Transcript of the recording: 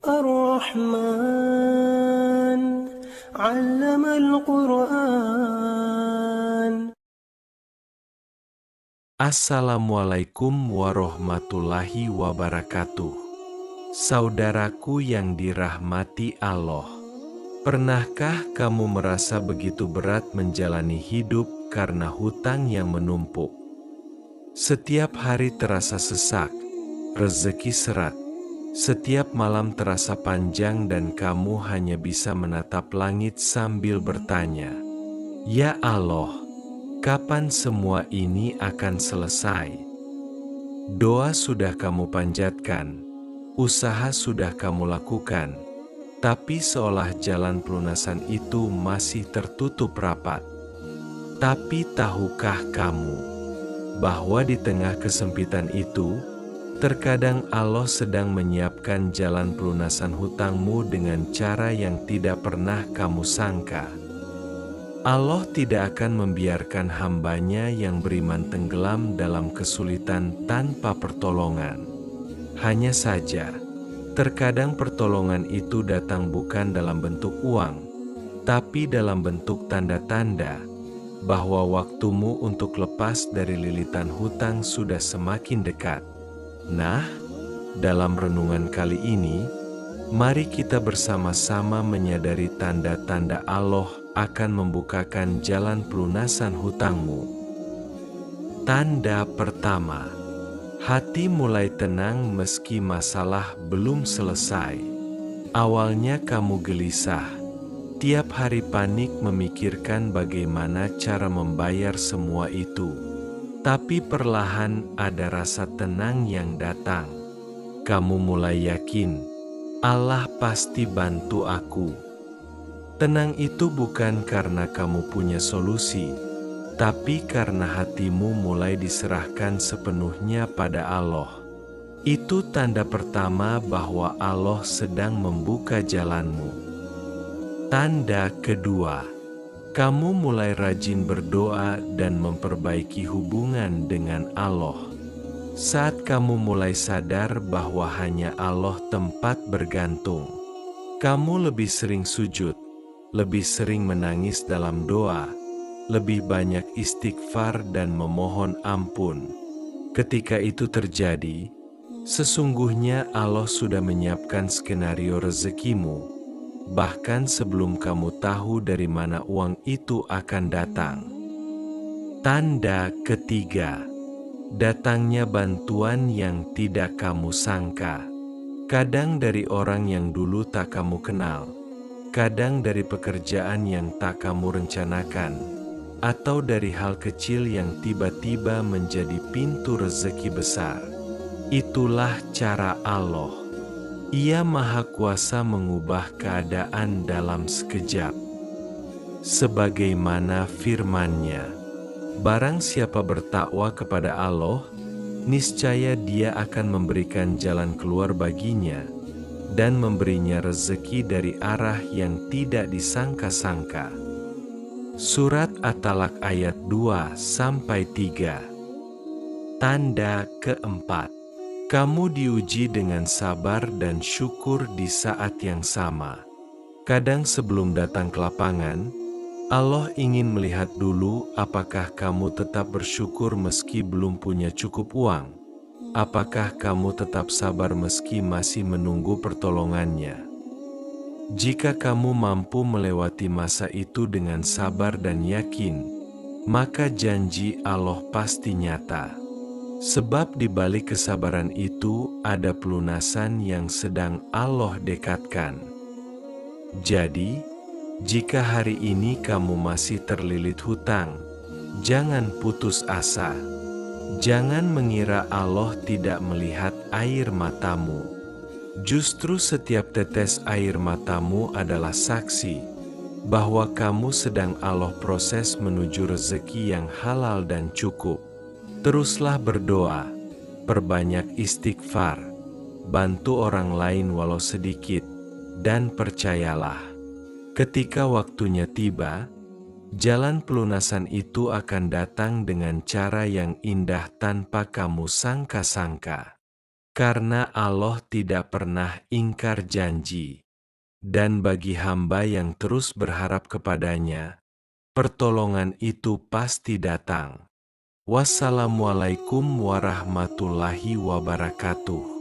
الرحمن علم القرآن. Assalamualaikum warahmatullahi wabarakatuh. Saudaraku yang dirahmati Allah, pernahkah kamu merasa begitu berat menjalani hidup karena hutang yang menumpuk? Setiap hari terasa sesak, rezeki seret. Setiap malam terasa panjang dan kamu hanya bisa menatap langit sambil bertanya, "Ya Allah, kapan semua ini akan selesai?" Doa sudah kamu panjatkan, usaha sudah kamu lakukan, tapi seolah jalan pelunasan itu masih tertutup rapat. Tapi tahukah kamu bahwa di tengah kesempitan itu, terkadang Allah sedang menyiapkan jalan pelunasan hutangmu dengan cara yang tidak pernah kamu sangka. Allah tidak akan membiarkan hambanya yang beriman tenggelam dalam kesulitan tanpa pertolongan. Hanya saja, terkadang pertolongan itu datang bukan dalam bentuk uang, tapi dalam bentuk tanda-tanda bahwa waktumu untuk lepas dari lilitan hutang sudah semakin dekat. Nah, dalam renungan kali ini, mari kita bersama-sama menyadari tanda-tanda Allah akan membukakan jalan pelunasan hutangmu. Tanda pertama, hati mulai tenang meski masalah belum selesai. Awalnya kamu gelisah, tiap hari panik memikirkan bagaimana cara membayar semua itu. Tapi perlahan ada rasa tenang yang datang. Kamu mulai yakin, Allah pasti bantu aku. Tenang itu bukan karena kamu punya solusi, tapi karena hatimu mulai diserahkan sepenuhnya pada Allah. Itu tanda pertama bahwa Allah sedang membuka jalanmu. Tanda kedua, kamu mulai rajin berdoa dan memperbaiki hubungan dengan Allah. Saat kamu mulai sadar bahwa hanya Allah tempat bergantung, kamu lebih sering sujud, lebih sering menangis dalam doa, lebih banyak istighfar dan memohon ampun. Ketika itu terjadi, sesungguhnya Allah sudah menyiapkan skenario rezekimu, bahkan sebelum kamu tahu dari mana uang itu akan datang. Tanda ketiga, datangnya bantuan yang tidak kamu sangka. Kadang dari orang yang dulu tak kamu kenal, kadang dari pekerjaan yang tak kamu rencanakan, atau dari hal kecil yang tiba-tiba menjadi pintu rezeki besar. Itulah cara Allah. Ia Maha Kuasa mengubah keadaan dalam sekejap. Sebagaimana firman-Nya, barang siapa bertakwa kepada Allah, niscaya Dia akan memberikan jalan keluar baginya dan memberinya rezeki dari arah yang tidak disangka-sangka. Surat At-Talaq ayat 2-3. Tanda keempat, kamu diuji dengan sabar dan syukur di saat yang sama. Kadang sebelum datang ke lapangan, Allah ingin melihat dulu apakah kamu tetap bersyukur meski belum punya cukup uang. Apakah kamu tetap sabar meski masih menunggu pertolongannya. Jika kamu mampu melewati masa itu dengan sabar dan yakin, maka janji Allah pasti nyata. Sebab di balik kesabaran itu ada pelunasan yang sedang Allah dekatkan. Jadi, jika hari ini kamu masih terlilit hutang, jangan putus asa. Jangan mengira Allah tidak melihat air matamu. Justru setiap tetes air matamu adalah saksi bahwa kamu sedang Allah proses menuju rezeki yang halal dan cukup. Teruslah berdoa, perbanyak istighfar, bantu orang lain walau sedikit, dan percayalah, ketika waktunya tiba, jalan pelunasan itu akan datang dengan cara yang indah tanpa kamu sangka-sangka. Karena Allah tidak pernah ingkar janji, dan bagi hamba yang terus berharap kepadanya, pertolongan itu pasti datang. Wassalamualaikum warahmatullahi wabarakatuh.